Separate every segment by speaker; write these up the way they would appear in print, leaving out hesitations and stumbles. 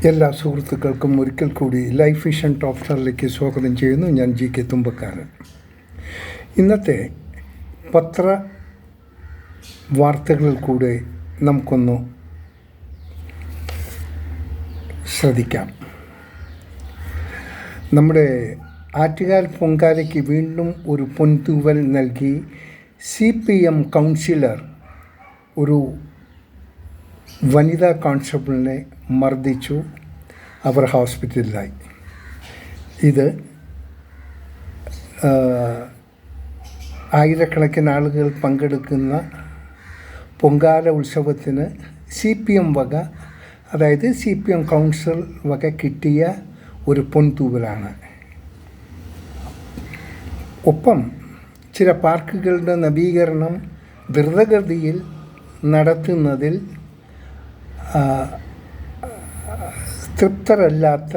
Speaker 1: എല്ലാ സുഹൃത്തുക്കൾക്കും ഒരിക്കൽ കൂടി ലൈഫ് വിഷൻ ടോപ്പ് സ്റ്റാറിലേക്ക് സ്വാഗതം ചെയ്യുന്നു. ഞാൻ GK തുമ്പക്കാരൻ. ഇന്നത്തെ പത്ര വാർത്തകളിൽ കൂടെ നമുക്കൊന്ന് ശ്രദ്ധിക്കാം. നമ്മുടെ ആറ്റുകാൽ പൊങ്കാലയ്ക്ക് വീണ്ടും ഒരു പൊൻതൂവൽ നൽകി CPM കൗൺസിലർ ഒരു വനിതാ കോൺസ്റ്റബിളിനെ മർദ്ദിച്ചു. അവർ ഹോസ്പിറ്റലിലായി. ഇത് ആയിരക്കണക്കിന് ആളുകൾ പങ്കെടുക്കുന്ന പൊങ്കാല ഉത്സവത്തിന് CPM വക, അതായത് CPM കൗൺസിൽ വക കിട്ടിയ ഒരു പൊൻതൂവലാണ്. ഒപ്പം ചില പാർക്കുകളുടെ നവീകരണം ദ്രുതഗതിയിൽ നടത്തുന്നതിൽ തൃപ്തരല്ലാത്ത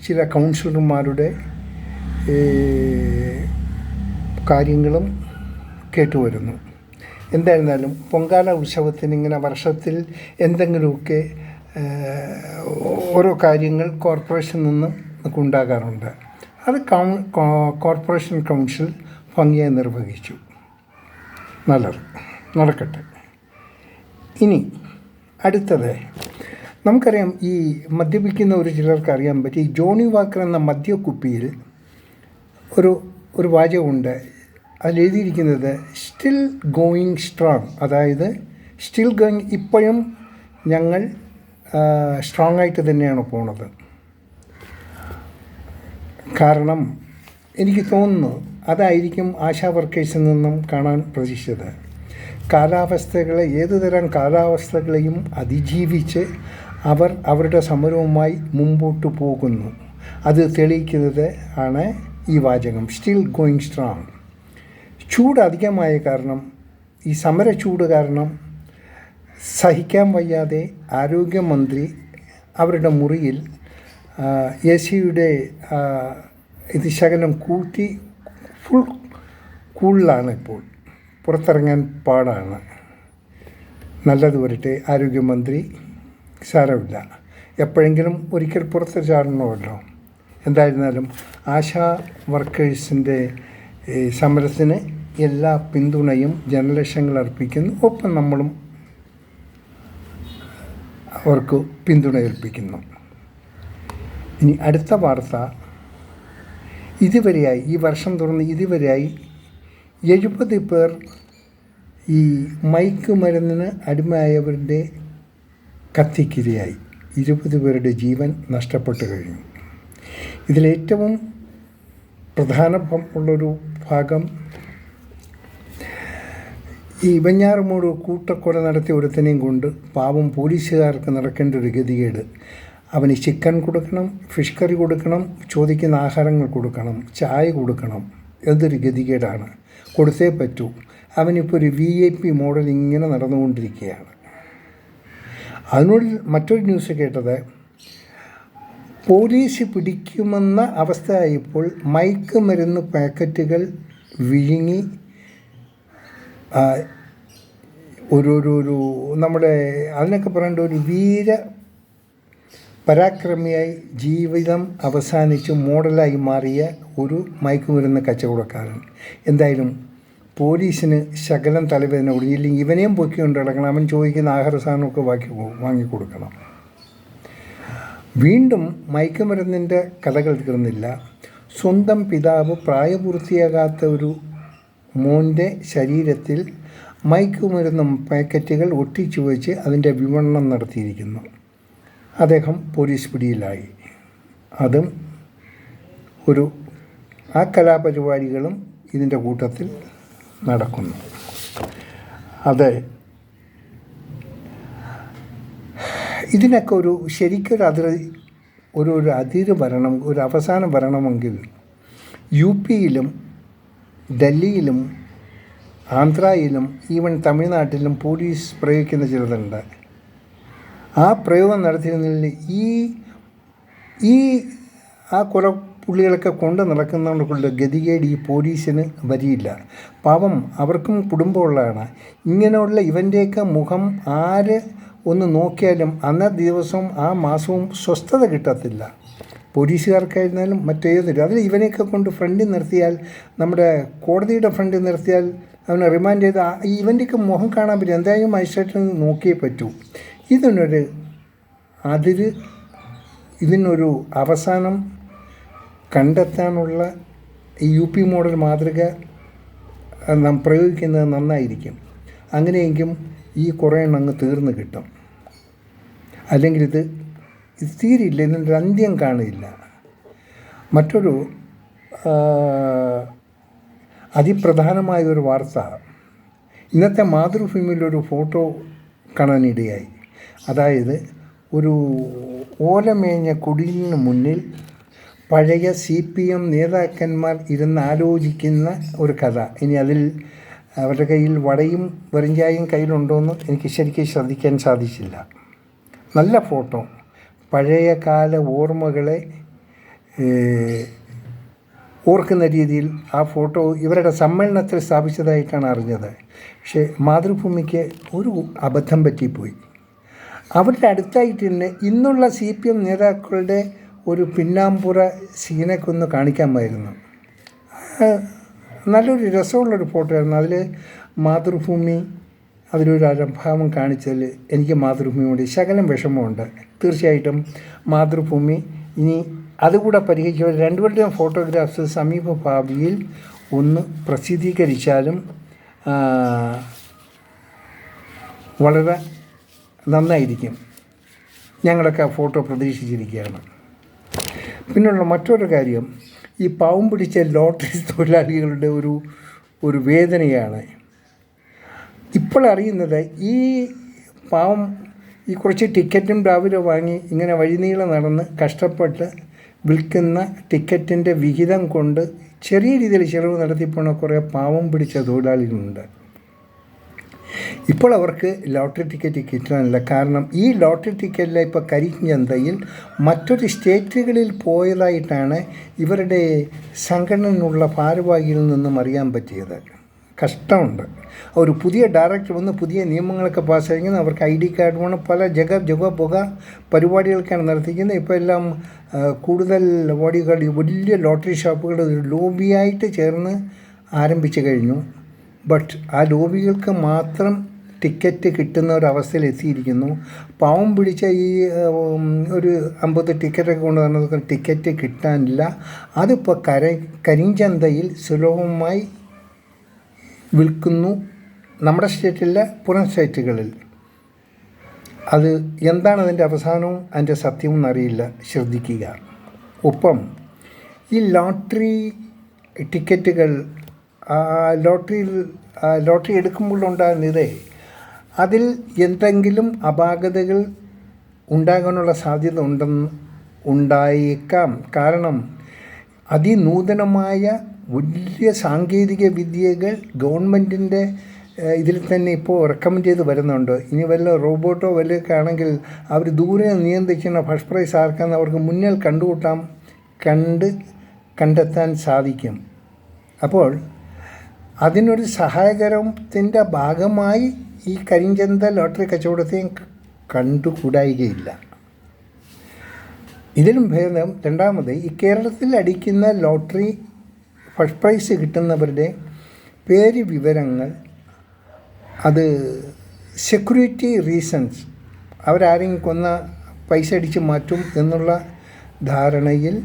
Speaker 1: ചില കൗൺസിലർമാരുടെ കാര്യങ്ങളും കേട്ടുവരുന്നു. എന്തായിരുന്നാലും പൊങ്കാല ഉത്സവത്തിന് ഇങ്ങനെ വർഷത്തിൽ എന്തെങ്കിലുമൊക്കെ ഓരോ കാര്യങ്ങൾ കോർപ്പറേഷനിൽ നിന്ന് ഉണ്ടാകാറുണ്ട്. അത് കോർപ്പറേഷൻ കൗൺസിൽ ഭംഗിയായി നിർവഹിച്ചു. നല്ലത്, നടക്കട്ടെ. ഇനി അടുത്തത്, നമുക്കറിയാം, ഈ മദ്യപിക്കുന്ന ഒരു ചിലർക്ക് അറിയാൻ പറ്റി, ജോണി വാക്കർ എന്ന മദ്യക്കുപ്പിയിൽ ഒരു വാചകമുണ്ട്. അതിലെഴുതിയിരിക്കുന്നത് സ്റ്റിൽ ഗോയിങ് സ്ട്രോങ്, അതായത് സ്റ്റിൽ ഗോയിങ്, ഇപ്പോഴും ഞങ്ങൾ സ്ട്രോങ് ആയിട്ട് തന്നെയാണ് പോണത്. കാരണം എനിക്ക് തോന്നുന്നു അതായിരിക്കും ആശാ വർക്കേഴ്സിൽ നിന്നും കാണാൻ പ്രതീക്ഷിച്ചത്. ഏതുതരം കാലാവസ്ഥകളെയും അതിജീവിച്ച് അവർ അവരുടെ സമരവുമായി മുമ്പോട്ട് പോകുന്നു. അത് തെളിയിക്കുന്നത് ആണ് ഈ വാചകം, സ്റ്റിൽ ഗോയിങ് സ്ട്രോങ്. ചൂട് അധികമായ കാരണം, ഈ സമര ചൂട് കാരണം സഹിക്കാൻ വയ്യാതെ ആരോഗ്യമന്ത്രി അവരുടെ മുറിയിൽ AC-യുടെ ഇത് ശകലം കൂട്ടി ഫുൾ കൂളിലാണ്. ഇപ്പോൾ പുറത്തിറങ്ങാൻ പാടാണ്. നല്ലത് വരട്ടെ ആരോഗ്യമന്ത്രി, സാരമില്ല, എപ്പോഴെങ്കിലും ഒരിക്കൽ പുറത്ത് ചാടണമല്ലോ. എന്തായിരുന്നാലും ആശാ വർക്കേഴ്സിൻ്റെ സമരത്തിന് എല്ലാ പിന്തുണയും ജനലക്ഷങ്ങൾ അർപ്പിക്കുന്നു. ഒപ്പം നമ്മളും അവർക്ക് പിന്തുണ ഏൽപ്പിക്കുന്നു. ഇനി അടുത്ത വാർത്ത, ഇതുവരെയായി ഈ വർഷം തുറന്ന് ഇതുവരെയായി 70 പേർ ഈ മയക്കുമരുന്നിന് അടിമയായവരുടെ കത്തിക്കിരയായി. 20 പേരുടെ ജീവൻ നഷ്ടപ്പെട്ടു കഴിഞ്ഞു. ഇതിലേറ്റവും പ്രധാനമുള്ളൊരു ഭാഗം, ഈ വെഞ്ഞാറമൂട് കൂട്ടക്കൊല നടത്തിയ ഒരുത്തനെയും കൊണ്ട് പാവം പോലീസുകാർക്ക് നടക്കേണ്ട ഒരു ഗതികേട്. അവന് ചിക്കൻ കൊടുക്കണം, ഫിഷ് കറി കൊടുക്കണം, ചോദിക്കുന്ന ആഹാരങ്ങൾ കൊടുക്കണം, ചായ കൊടുക്കണം. എന്തൊരു ഗതികേടാണ്. കൊടുത്തേ പറ്റൂ. അവനിപ്പോൾ ഒരു VIP മോഡൽ ഇങ്ങനെ നടന്നുകൊണ്ടിരിക്കുകയാണ്. അതിനുള്ളിൽ മറ്റൊരു ന്യൂസ് കേട്ടത്, പോലീസ് പിടിക്കുമെന്ന അവസ്ഥയായപ്പോൾ മയക്കുമരുന്ന് പാക്കറ്റുകൾ വിഴുങ്ങി ഒരു നമ്മുടെ അതിനൊക്കെ പറയേണ്ട ഒരു വീര പരാക്രമിയായി ജീവിതം അവസാനിച്ച് മോഡലായി മാറിയ ഒരു മയക്കുമരുന്ന് കച്ചവടക്കാരൻ. എന്തായാലും പോലീസിന് ശകലം തലവേദന ഒടുങ്ങിയില്ലെങ്കിൽ ഇവനെയും പൊക്കിക്കൊണ്ട് കിടക്കണം. അവൻ ചോദിക്കുന്ന ആഹാര സാധനമൊക്കെ വാങ്ങിക്കൊടുക്കണം. വീണ്ടും മയക്കുമരുന്നിൻ്റെ കഥകൾ തീർന്നില്ല. സ്വന്തം പിതാവ് പ്രായപൂർത്തിയാകാത്ത ഒരു മോൻ്റെ ശരീരത്തിൽ മയക്കുമരുന്ന് പാക്കറ്റുകൾ ഒട്ടിച്ചു വെച്ച് അതിൻ്റെ വിപണനം നടത്തിയിരിക്കുന്നു. അദ്ദേഹം പോലീസ് പിടിയിലായി. അതും ആ കലാപരിപാടികളും ഇതിൻ്റെ കൂട്ടത്തിൽ നടക്കുന്നു. അത് ഇതിനൊക്കെ ശരിക്കൊരു അതിര് വരണം, ഒരു അവസാനം വരണമെങ്കിൽ UP-യിലും ഡൽഹിയിലും ആന്ധ്രയിലും ഈവൻ തമിഴ്നാട്ടിലും പോലീസ് പ്രയോഗിക്കുന്ന ചിലതുണ്ട്. ആ പ്രയോഗം നടത്തിയിരുന്നതിൽ ആ കൊല പുള്ളികളൊക്കെ കൊണ്ട് നടക്കുന്നവർക്കുള്ള ഗതികേട് ഈ പോലീസിന് വരിയില്ല. പാവം, അവർക്കും കുടുംബമുള്ളതാണ്. ഇങ്ങനെയുള്ള ഇവൻ്റെയൊക്കെ മുഖം ആര് ഒന്ന് നോക്കിയാലും അന്നത്തെ ദിവസവും ആ മാസവും സ്വസ്ഥത കിട്ടത്തില്ല. പോലീസുകാർക്കായിരുന്നാലും മറ്റേതൊരു അതിൽ ഇവനെയൊക്കെ കൊണ്ട് ഫ്രണ്ടിൽ നിർത്തിയാൽ, നമ്മുടെ കോടതിയുടെ ഫ്രണ്ടിൽ നിർത്തിയാൽ അവനെ റിമാൻഡ് ചെയ്ത് ഇവൻ്റെയൊക്കെ മുഖം കാണാൻ പറ്റും. എന്തായാലും മജിസ്ട്രേറ്റിൽ നിന്ന് നോക്കിയേ പറ്റൂ. ഇതിനൊരു അവസാനം കണ്ടെത്താനുള്ള UP മോഡൽ മാതൃക നാം പ്രയോഗിക്കുന്നത് നന്നായിരിക്കും. അങ്ങനെയെങ്കിലും ഈ കുറേ എണ്ണം അങ്ങ് തീർന്നു കിട്ടും. അല്ലെങ്കിൽ ഇത് തീരില്ല, ഇതിനൊരു അന്ത്യം കാണില്ല. മറ്റൊരു അതിപ്രധാനമായൊരു വാർത്ത ഇന്നത്തെ മാതൃഭൂമിയിലൊരു ഫോട്ടോ കാണാനിടയായി. അതായത് ഒരു ഓലമേഞ്ഞ കുടിലിന് മുന്നിൽ പഴയ CPM നേതാക്കന്മാർ ഇരുന്ന് ആലോചിക്കുന്ന ഒരു കഥ. ഇനി അതിൽ അവരുടെ കയ്യിൽ വടയും വെറിഞ്ചായും കയ്യിലുണ്ടോയെന്ന് എനിക്ക് ശരിക്കും ശ്രദ്ധിക്കാൻ സാധിച്ചില്ല. നല്ല ഫോട്ടോ, പഴയ കാല ഓർമ്മകളെ ഓർക്കുന്ന രീതിയിൽ ആ ഫോട്ടോ ഇവരുടെ സമ്മേളനത്തിൽ സ്ഥാപിച്ചതായിട്ടാണ് അറിഞ്ഞത്. പക്ഷേ മാതൃഭൂമിക്ക് ഒരു അബദ്ധം പറ്റിപ്പോയി. അവരുടെ അടുത്തായിട്ട് തന്നെ ഇന്നുള്ള CPM നേതാക്കളുടെ ഒരു പിന്നാമ്പുറ സീനൊക്കെ ഒന്ന് കാണിക്കാമായിരുന്നു. നല്ലൊരു രസമുള്ളൊരു ഫോട്ടോ ആയിരുന്നു. അതിൽ മാതൃഭൂമി അതിലൊരു അലംഭാവം കാണിച്ചതിൽ എനിക്ക് മാതൃഭൂമിയോട് ശകലം വിഷമമുണ്ട്. തീർച്ചയായിട്ടും മാതൃഭൂമി ഇനി അതുകൂടെ പരിഹരിക്കുക. രണ്ടുപേരുടെയും ഫോട്ടോഗ്രാഫ്സ് സമീപ ഭാവിയിൽ ഒന്ന് പ്രസിദ്ധീകരിച്ചാലും വളരെ നന്നായിരിക്കും. ഞങ്ങളൊക്കെ ആ ഫോട്ടോ പ്രതീക്ഷിച്ചിരിക്കുകയാണ്. പിന്നുള്ള മറ്റൊരു കാര്യം, ഈ പാവം പിടിച്ച ലോട്ടറി തൊഴിലാളികളുടെ ഒരു വേദനയാണ് ഇപ്പോൾ അറിയുന്നത്. ഈ പാവം ഈ കുറച്ച് ടിക്കറ്റും രാവിലെ വാങ്ങി ഇങ്ങനെ വഴിനീളം നടന്ന് കഷ്ടപ്പെട്ട് വിൽക്കുന്ന ടിക്കറ്റിൻ്റെ വിഹിതം കൊണ്ട് ചെറിയ രീതിയിൽ ചിലവ് നടത്തിപ്പോണ കുറേ പാവം പിടിച്ച തൊഴിലാളികളുണ്ട്. ഇപ്പോൾ അവർക്ക് ലോട്ടറി ടിക്കറ്റ് കിട്ടാനില്ല. കാരണം ഈ ലോട്ടറി ടിക്കറ്റിൽ ഇപ്പോൾ കരിഞ്ചന്തയിൽ മറ്റൊരു സ്റ്റേറ്റുകളിൽ പോയതായിട്ടാണ് ഇവരുടെ സംഘടനയിലുള്ള ഭാരവാഹിയിൽ നിന്നും അറിയാൻ പറ്റിയത്. കഷ്ടമുണ്ട്. ഒരു പുതിയ ഡയറക്ടർ വന്ന് പുതിയ നിയമങ്ങളൊക്കെ പാസ്സാക്കുന്നത് അവർക്ക് ID കാർഡ് വേണം. പല പുക പരിപാടികൾക്കാണ് നടത്തിക്കുന്നത്. ഇപ്പോൾ എല്ലാം കൂടുതൽ വലിയ ലോട്ടറി ഷോപ്പുകൾ ഒരു ലോബിയായിട്ട് ചേർന്ന് ആരംഭിച്ചു കഴിഞ്ഞു. ബട്ട് ആ ലോബികൾക്ക് മാത്രം ടിക്കറ്റ് കിട്ടുന്ന ഒരവസ്ഥയിൽ എത്തിയിരിക്കുന്നു. പാവം പിടിച്ച ഈ ഒരു 50 ടിക്കറ്റൊക്കെ കൊണ്ടുവന്നത് ടിക്കറ്റ് കിട്ടാനില്ല. അതിപ്പോൾ കരിഞ്ചന്തയിൽ സുലഭമായി വിൽക്കുന്നു. നമ്മുടെ സ്റ്റേറ്റിലെ പുറം സ്റ്റേറ്റുകളിൽ അത് എന്താണ് അതിൻ്റെ അവസാനവും അതിൻ്റെ സത്യവും എന്നറിയില്ല. ശ്രദ്ധിക്കുക. ഒപ്പം ഈ ലോട്ടറി ടിക്കറ്റുകൾ ലോട്ടറി എടുക്കുമ്പോഴുണ്ടാകുന്നതേ അതിൽ എന്തെങ്കിലും അപാകതകൾ ഉണ്ടാകാനുള്ള സാധ്യത ഉണ്ടായേക്കാം. കാരണം അതിനൂതനമായ വലിയ സാങ്കേതിക വിദ്യകൾ ഗവൺമെൻറ്റിൻ്റെ ഇതിൽ തന്നെ ഇപ്പോൾ റെക്കമെൻഡ് ചെയ്ത് വരുന്നുണ്ട്. ഇനി വല്ല റോബോട്ടോ വല്ലതൊക്കെ ആണെങ്കിൽ അവർ ദൂരെ നിയന്ത്രിക്കുന്ന ഫസ്റ്റ് പ്രൈസ് ആർക്കാന്ന് അവർക്ക് മുന്നിൽ കണ്ടെത്താൻ സാധിക്കും. അപ്പോൾ അതിനൊരു സഹായകരത്തിൻ്റെ ഭാഗമായി ഈ കരിഞ്ചന്ത ലോട്ടറി കച്ചവടത്തെയും കണ്ടുകൂടായികയില്ല. ഇതിലും ഭേദം രണ്ടാമത് ഈ കേരളത്തിൽ അടിക്കുന്ന ലോട്ടറി ഫസ്റ്റ് പ്രൈസ് കിട്ടുന്നവരുടെ പേര് വിവരങ്ങൾ അത് സെക്യൂരിറ്റി റീസൺസ് അവരാരെങ്കിലും കൊന്ന പൈസ അടിച്ച് മാറ്റും എന്നുള്ള ധാരണയിൽ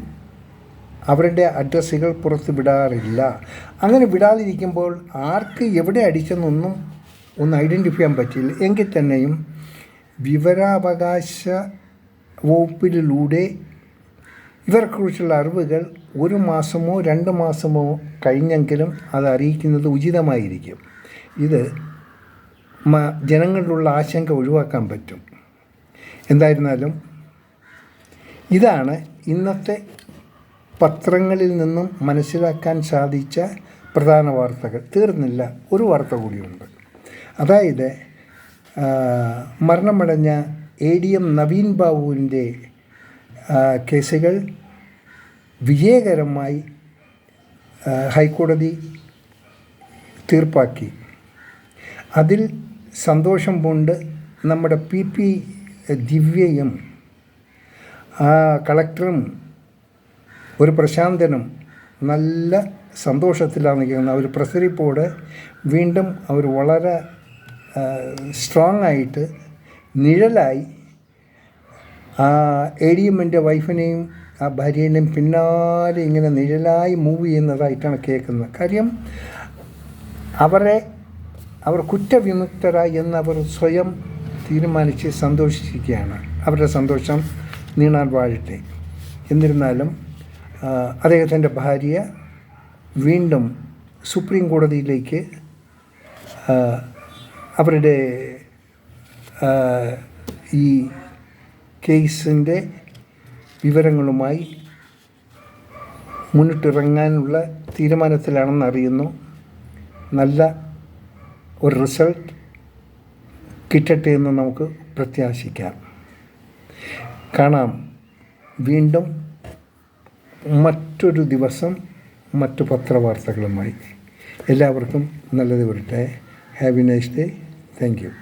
Speaker 1: അവരുടെ അഡ്രസ്സുകൾ പുറത്ത് വിടാറില്ല. അങ്ങനെ വിടാതിരിക്കുമ്പോൾ ആർക്ക് എവിടെ അടിച്ചെന്നൊന്നും ഒന്ന് ഐഡൻറ്റിഫൈ ചെയ്യാൻ പറ്റില്ല. എങ്കിൽ തന്നെയും വിവരാവകാശ വകുപ്പിലൂടെ ഇവരെക്കുറിച്ചുള്ള അറിവുകൾ 1 മാസമോ 2 മാസമോ കഴിഞ്ഞെങ്കിലും അത് അറിയിക്കുന്നത് ഉചിതമായിരിക്കും. ഇത് ജനങ്ങളിലുള്ള ആശങ്ക ഒഴിവാക്കാൻ പറ്റും. എന്തായിരുന്നാലും ഇതാണ് ഇന്നത്തെ പത്രങ്ങളിൽ നിന്നും മനസ്സിലാക്കാൻ സാധിച്ച പ്രധാന വാർത്തകൾ. തീർന്നില്ല, ഒരു വാർത്ത കൂടിയുണ്ട്. അതായത് മരണമടഞ്ഞ ADM നവീൻ ബാബുവിൻ്റെ കേസുകൾ വിജയകരമായി ഹൈക്കോടതി തീർപ്പാക്കി. അതിൽ സന്തോഷം കൊണ്ട് നമ്മുടെ PP ദിവ്യയും കളക്ടറും ഒരു പ്രശാന്തനും നല്ല സന്തോഷത്തിലാണ് നിൽക്കുന്നത്. അവർ പ്രസ് റിപ്പോർട്ട് വീണ്ടും അവർ വളരെ സ്ട്രോങ് ആയിട്ട് നിഴലായി ADMൻ്റെ വൈഫിനെയും ആ ഭാര്യേനെയും പിന്നാലെ ഇങ്ങനെ നിഴലായി മൂവ് ചെയ്യുന്നതായിട്ടാണ് കേൾക്കുന്നത്. കാര്യം അവർ കുറ്റവിമുക്തരായി എന്നവർ സ്വയം തീരുമാനിച്ച് സന്തോഷിച്ചിരിക്കുകയാണ്. അവരുടെ സന്തോഷം നീണാൻ വാഴട്ടെ. എന്നിരുന്നാലും അദ്ദേഹത്തിൻ്റെ ഭാര്യ വീണ്ടും സുപ്രീം കോടതിയിലേക്ക് അവരുടെ ഈ കേസിൻ്റെ വിവരങ്ങളുമായി മുന്നിട്ടിറങ്ങാനുള്ള തീരുമാനത്തിലാണെന്ന് അറിയുന്നു. നല്ല ഒരു റിസൾട്ട് കിട്ടട്ടെ എന്ന് നമുക്ക് പ്രത്യാശിക്കാം. കാണാം വീണ്ടും മറ്റൊരു ദിവസം മറ്റു പത്രവാർത്തകളുമായി. എല്ലാവർക്കും നല്ലത് വരട്ടെ. Have A nice day. Thank you.